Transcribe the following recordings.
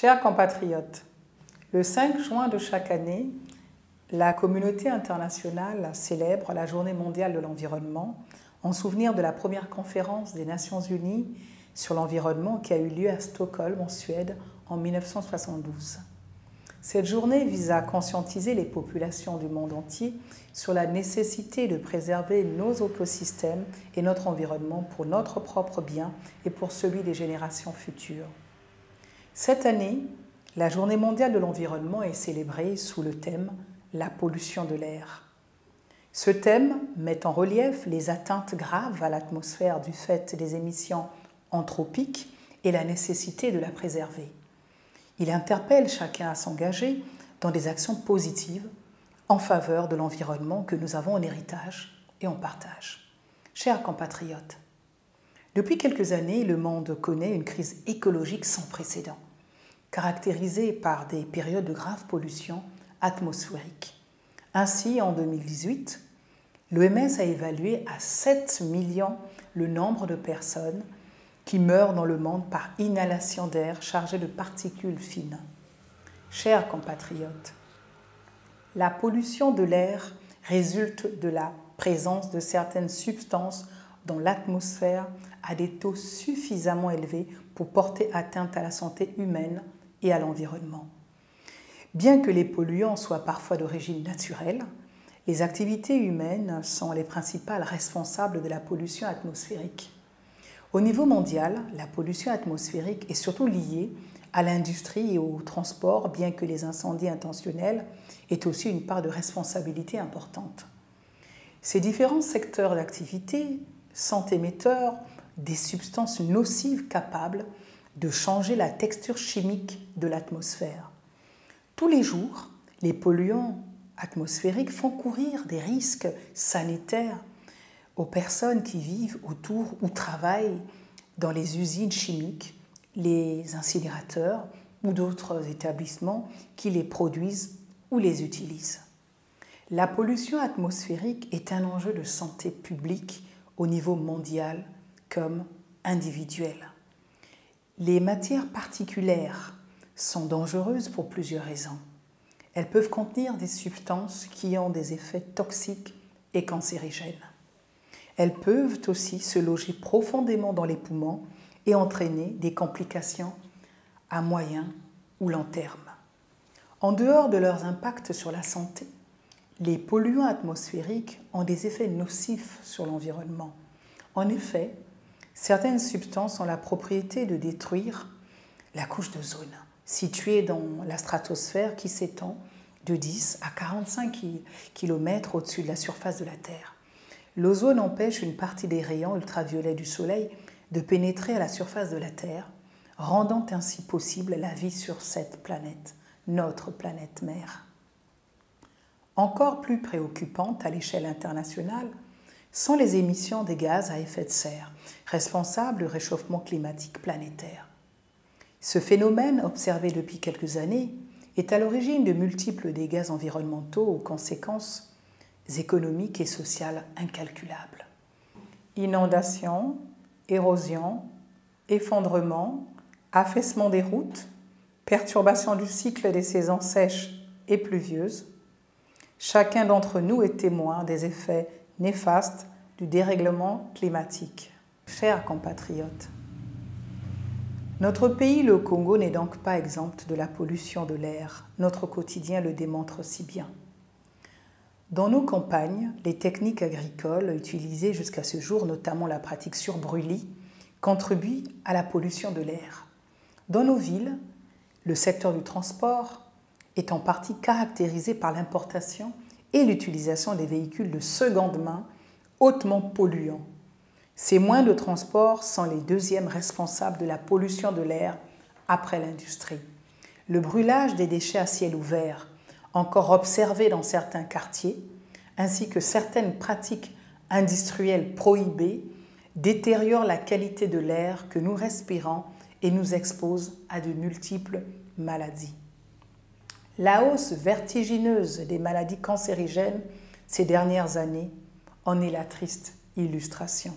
Chers compatriotes, le 5 juin de chaque année, la communauté internationale célèbre la Journée mondiale de l'environnement en souvenir de la première conférence des Nations Unies sur l'environnement qui a eu lieu à Stockholm, en Suède, en 1972. Cette journée vise à conscientiser les populations du monde entier sur la nécessité de préserver nos écosystèmes et notre environnement pour notre propre bien et pour celui des générations futures. Cette année, la Journée mondiale de l'environnement est célébrée sous le thème « La pollution de l'air ». Ce thème met en relief les atteintes graves à l'atmosphère du fait des émissions anthropiques et la nécessité de la préserver. Il interpelle chacun à s'engager dans des actions positives en faveur de l'environnement que nous avons en héritage et en partage. Chers compatriotes, depuis quelques années, le monde connaît une crise écologique sans précédent, caractérisée par des périodes de grave pollution atmosphérique. Ainsi, en 2018, l'OMS a évalué à 7 millions le nombre de personnes qui meurent dans le monde par inhalation d'air chargé de particules fines. Chers compatriotes, la pollution de l'air résulte de la présence de certaines substances dans l'atmosphère à des taux suffisamment élevés pour porter atteinte à la santé humaine et à l'environnement. Bien que les polluants soient parfois d'origine naturelle, les activités humaines sont les principales responsables de la pollution atmosphérique. Au niveau mondial, la pollution atmosphérique est surtout liée à l'industrie et au transport, bien que les incendies intentionnels aient aussi une part de responsabilité importante. Ces différents secteurs d'activité sont émetteurs des substances nocives capables de changer la texture chimique de l'atmosphère. Tous les jours, les polluants atmosphériques font courir des risques sanitaires aux personnes qui vivent autour ou travaillent dans les usines chimiques, les incinérateurs ou d'autres établissements qui les produisent ou les utilisent. La pollution atmosphérique est un enjeu de santé publique au niveau mondial comme individuel. Les matières particulières sont dangereuses pour plusieurs raisons. Elles peuvent contenir des substances qui ont des effets toxiques et cancérigènes. Elles peuvent aussi se loger profondément dans les poumons et entraîner des complications à moyen ou long terme. En dehors de leurs impacts sur la santé, les polluants atmosphériques ont des effets nocifs sur l'environnement. En effet, certaines substances ont la propriété de détruire la couche d'ozone, située dans la stratosphère qui s'étend de 10 à 45 km au-dessus de la surface de la Terre. L'ozone empêche une partie des rayons ultraviolets du Soleil de pénétrer à la surface de la Terre, rendant ainsi possible la vie sur cette planète, notre planète mère. Encore plus préoccupantes à l'échelle internationale sont les émissions des gaz à effet de serre, responsables du réchauffement climatique planétaire. Ce phénomène, observé depuis quelques années, est à l'origine de multiples dégâts environnementaux aux conséquences économiques et sociales incalculables. Inondations, érosion, effondrement, affaissement des routes, perturbation du cycle des saisons sèches et pluvieuses. Chacun d'entre nous est témoin des effets néfastes du dérèglement climatique. Chers compatriotes, notre pays, le Congo, n'est donc pas exempt de la pollution de l'air. Notre quotidien le démontre si bien. Dans nos campagnes, les techniques agricoles utilisées jusqu'à ce jour, notamment la pratique sur brûlis, contribuent à la pollution de l'air. Dans nos villes, le secteur du transport est en partie caractérisé par l'importation et l'utilisation des véhicules de seconde main hautement polluants. Ces moyens de transport sont les deuxièmes responsables de la pollution de l'air après l'industrie. Le brûlage des déchets à ciel ouvert, encore observé dans certains quartiers, ainsi que certaines pratiques industrielles prohibées, détériorent la qualité de l'air que nous respirons et nous exposent à de multiples maladies. La hausse vertigineuse des maladies cancérigènes ces dernières années en est la triste illustration.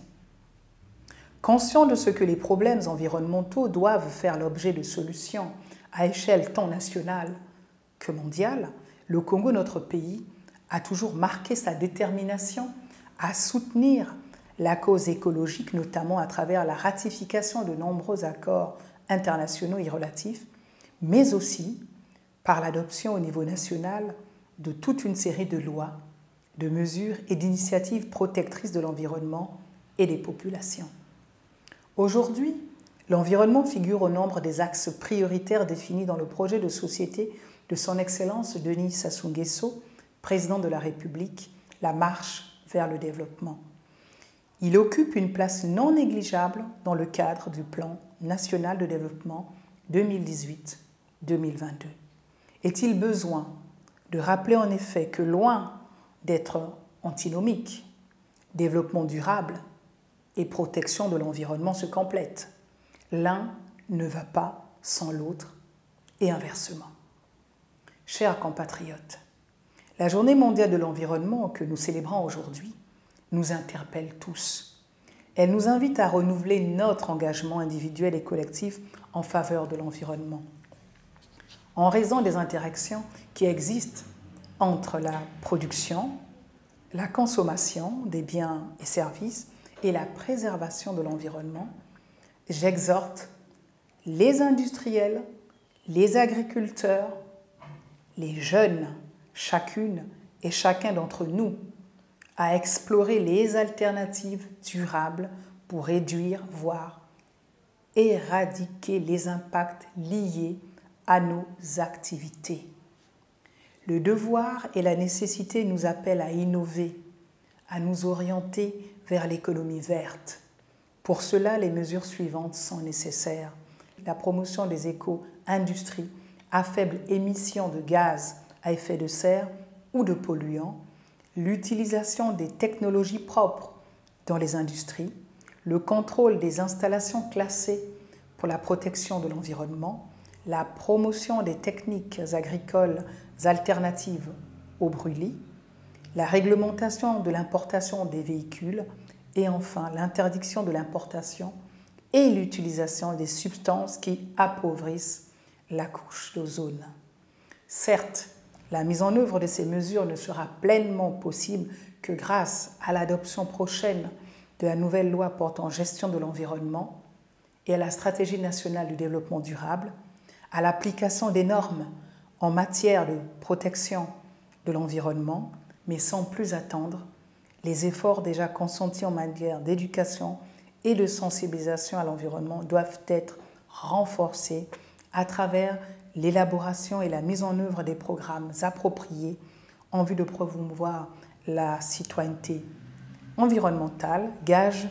Conscient de ce que les problèmes environnementaux doivent faire l'objet de solutions à échelle tant nationale que mondiale, le Congo, notre pays, a toujours marqué sa détermination à soutenir la cause écologique, notamment à travers la ratification de nombreux accords internationaux y relatifs, mais aussi par l'adoption au niveau national de toute une série de lois, de mesures et d'initiatives protectrices de l'environnement et des populations. Aujourd'hui, l'environnement figure au nombre des axes prioritaires définis dans le projet de société de son Excellence Denis Sassou Nguesso, président de la République, la marche vers le développement. Il occupe une place non négligeable dans le cadre du plan national de développement 2018-2022. Est-il besoin de rappeler en effet que loin d'être antinomiques, développement durable et protection de l'environnement se complètent. L'un ne va pas sans l'autre et inversement. Chers compatriotes, la Journée mondiale de l'environnement que nous célébrons aujourd'hui nous interpelle tous. Elle nous invite à renouveler notre engagement individuel et collectif en faveur de l'environnement. En raison des interactions qui existent entre la production, la consommation des biens et services et la préservation de l'environnement, j'exhorte les industriels, les agriculteurs, les jeunes, chacune et chacun d'entre nous, à explorer les alternatives durables pour réduire, voire éradiquer les impacts liés à nos activités. Le devoir et la nécessité nous appellent à innover, à nous orienter vers l'économie verte. Pour cela, les mesures suivantes sont nécessaires. La promotion des éco-industries à faible émission de gaz à effet de serre ou de polluants, l'utilisation des technologies propres dans les industries, le contrôle des installations classées pour la protection de l'environnement, la promotion des techniques agricoles alternatives aux brûlis, la réglementation de l'importation des véhicules et enfin l'interdiction de l'importation et l'utilisation des substances qui appauvrissent la couche d'ozone. Certes, la mise en œuvre de ces mesures ne sera pleinement possible que grâce à l'adoption prochaine de la nouvelle loi portant gestion de l'environnement et à la stratégie nationale du développement durable, à l'application des normes en matière de protection de l'environnement, mais sans plus attendre, les efforts déjà consentis en matière d'éducation et de sensibilisation à l'environnement doivent être renforcés à travers l'élaboration et la mise en œuvre des programmes appropriés en vue de promouvoir la citoyenneté environnementale, gage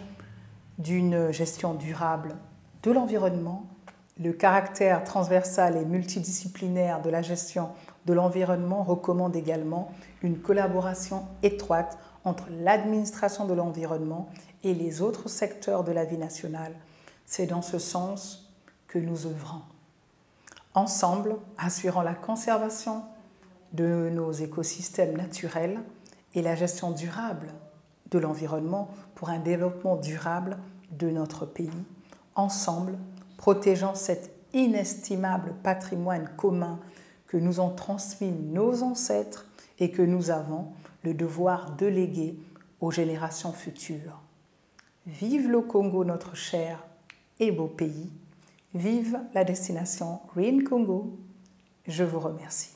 d'une gestion durable de l'environnement, le caractère transversal et multidisciplinaire de la gestion de l'environnement recommande également une collaboration étroite entre l'administration de l'environnement et les autres secteurs de la vie nationale. C'est dans ce sens que nous œuvrons. Ensemble, assurant la conservation de nos écosystèmes naturels et la gestion durable de l'environnement pour un développement durable de notre pays. Ensemble, protégeant cet inestimable patrimoine commun que nous ont transmis nos ancêtres et que nous avons le devoir de léguer aux générations futures. Vive le Congo, notre cher et beau pays. Vive la destination Green Congo. Je vous remercie.